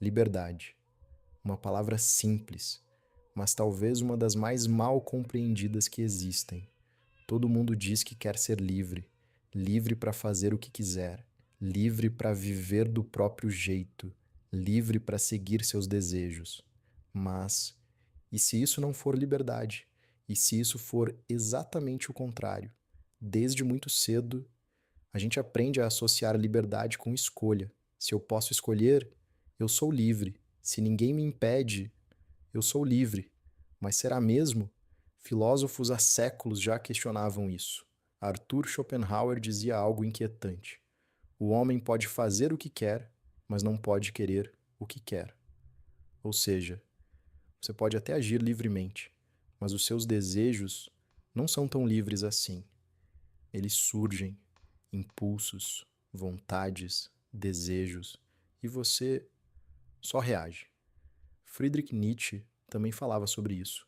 Liberdade. Uma palavra simples, mas talvez uma das mais mal compreendidas que existem. Todo mundo diz que quer ser livre, livre para fazer o que quiser, livre para viver do próprio jeito, livre para seguir seus desejos. Mas, e se isso não for liberdade? E se isso for exatamente o contrário? Desde muito cedo, a gente aprende a associar liberdade com escolha. Se eu posso escolher, eu sou livre. Se ninguém me impede, eu sou livre. Mas será mesmo? Filósofos há séculos já questionavam isso. Arthur Schopenhauer dizia algo inquietante. O homem pode fazer o que quer, mas não pode querer o que quer. Ou seja, você pode até agir livremente, mas os seus desejos não são tão livres assim. Eles surgem, impulsos, vontades, desejos, e você só reage. Friedrich Nietzsche também falava sobre isso,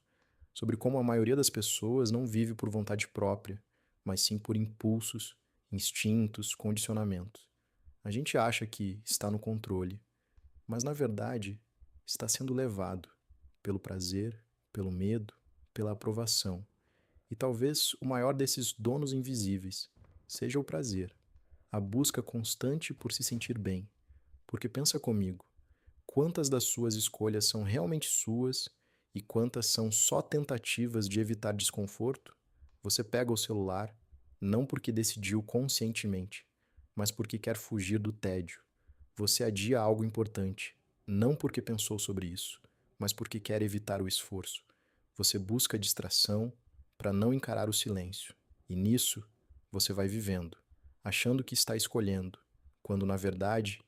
sobre como a maioria das pessoas não vive por vontade própria, mas sim por impulsos, instintos, condicionamentos. A gente acha que está no controle, mas na verdade está sendo levado pelo prazer, pelo medo, pela aprovação. E talvez o maior desses donos invisíveis seja o prazer, a busca constante por se sentir bem. Porque pensa comigo, quantas das suas escolhas são realmente suas e quantas são só tentativas de evitar desconforto? Você pega o celular não porque decidiu conscientemente, mas porque quer fugir do tédio. Você adia algo importante, não porque pensou sobre isso, mas porque quer evitar o esforço. Você busca distração para não encarar o silêncio. E nisso, você vai vivendo, achando que está escolhendo, quando na verdade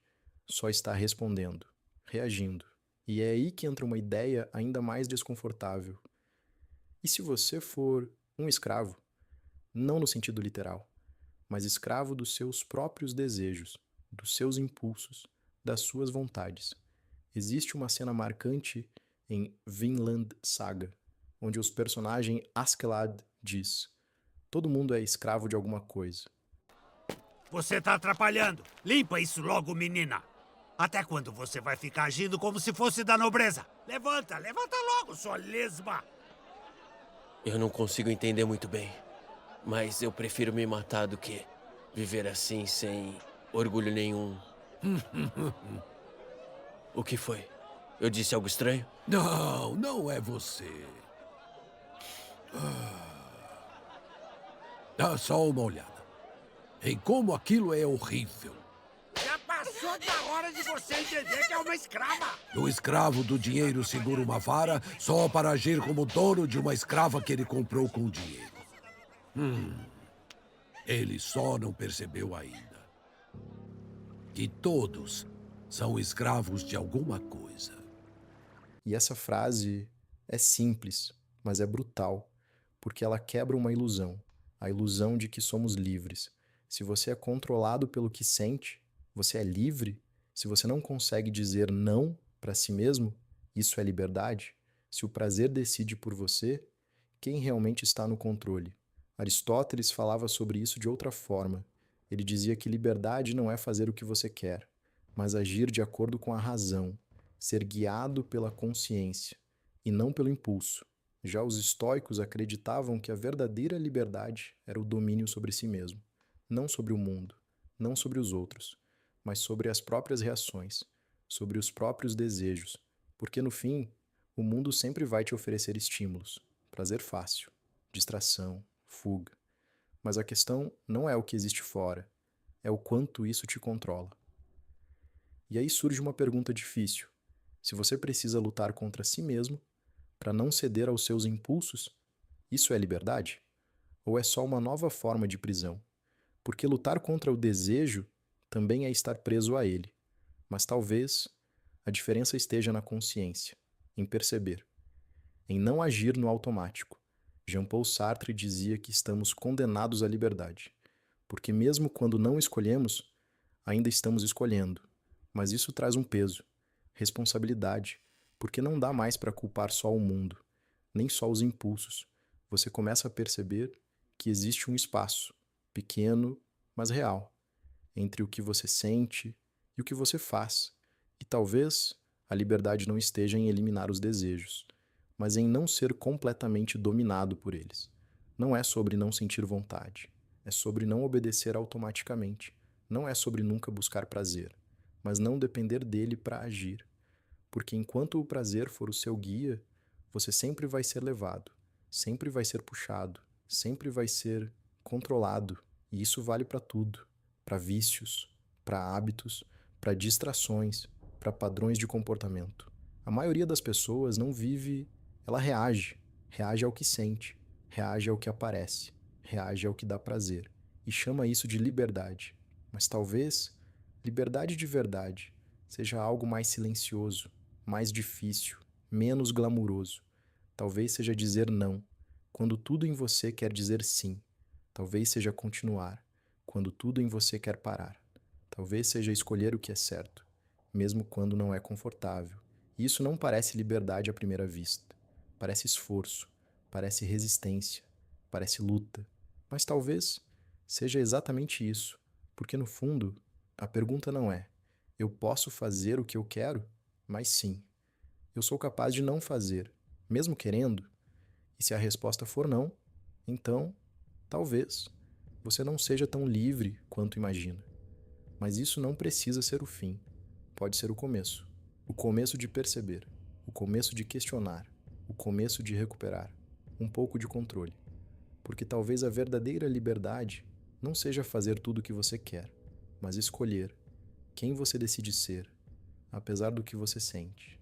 só está respondendo, reagindo. E é aí que entra uma ideia ainda mais desconfortável. E se você for um escravo? Não no sentido literal, mas escravo dos seus próprios desejos, dos seus impulsos, das suas vontades. Existe uma cena marcante em Vinland Saga, onde os personagem Askeladd diz: todo mundo é escravo de alguma coisa. Você tá atrapalhando. Limpa isso logo, menina. Até quando você vai ficar agindo como se fosse da nobreza? Levanta, levanta logo, sua lesma. Eu não consigo entender muito bem, mas eu prefiro me matar do que viver assim sem orgulho nenhum. O que foi? Eu disse algo estranho? Não, não é você. Dá só uma olhada em como aquilo é horrível. Já passou da hora de você entender que é uma escrava. O escravo do dinheiro segura uma vara só para agir como dono de uma escrava que ele comprou com dinheiro. Ele só não percebeu ainda que todos são escravos de alguma coisa. E essa frase é simples, mas é brutal, porque ela quebra uma ilusão, a ilusão de que somos livres. Se você é controlado pelo que sente, você é livre? Se você não consegue dizer não para si mesmo, isso é liberdade? Se o prazer decide por você, quem realmente está no controle? Aristóteles falava sobre isso de outra forma. Ele dizia que liberdade não é fazer o que você quer, mas agir de acordo com a razão, ser guiado pela consciência e não pelo impulso. Já os estoicos acreditavam que a verdadeira liberdade era o domínio sobre si mesmo, não sobre o mundo, não sobre os outros, mas sobre as próprias reações, sobre os próprios desejos, porque no fim, o mundo sempre vai te oferecer estímulos, prazer fácil, distração, fuga. Mas a questão não é o que existe fora, é o quanto isso te controla. E aí surge uma pergunta difícil. Se você precisa lutar contra si mesmo para não ceder aos seus impulsos, isso é liberdade? Ou é só uma nova forma de prisão? Porque lutar contra o desejo também é estar preso a ele. Mas talvez a diferença esteja na consciência, em perceber, em não agir no automático. Jean-Paul Sartre dizia que estamos condenados à liberdade, porque mesmo quando não escolhemos, ainda estamos escolhendo. Mas isso traz um peso, responsabilidade, porque não dá mais para culpar só o mundo, nem só os impulsos. Você começa a perceber que existe um espaço, pequeno, mas real, entre o que você sente e o que você faz. E talvez a liberdade não esteja em eliminar os desejos, mas em não ser completamente dominado por eles. Não é sobre não sentir vontade, é sobre não obedecer automaticamente. Não é sobre nunca buscar prazer, mas não depender dele para agir. Porque enquanto o prazer for o seu guia, você sempre vai ser levado, sempre vai ser puxado, sempre vai ser controlado. E isso vale para tudo, para vícios, para hábitos, para distrações, para padrões de comportamento. A maioria das pessoas não vive, ela reage, reage ao que sente, reage ao que aparece, reage ao que dá prazer e chama isso de liberdade. Mas talvez liberdade de verdade seja algo mais silencioso, mais difícil, menos glamuroso. Talvez seja dizer não, quando tudo em você quer dizer sim. Talvez seja continuar, quando tudo em você quer parar. Talvez seja escolher o que é certo, mesmo quando não é confortável. E isso não parece liberdade à primeira vista. Parece esforço, parece resistência, parece luta. Mas talvez seja exatamente isso, porque no fundo, a pergunta não é: eu posso fazer o que eu quero? Mas sim, eu sou capaz de não fazer, mesmo querendo? E se a resposta for não, então, talvez, você não seja tão livre quanto imagina. Mas isso não precisa ser o fim. Pode ser o começo. O começo de perceber, o começo de questionar, o começo de recuperar um pouco de controle. Porque talvez a verdadeira liberdade não seja fazer tudo o que você quer, mas escolher quem você decide ser, apesar do que você sente.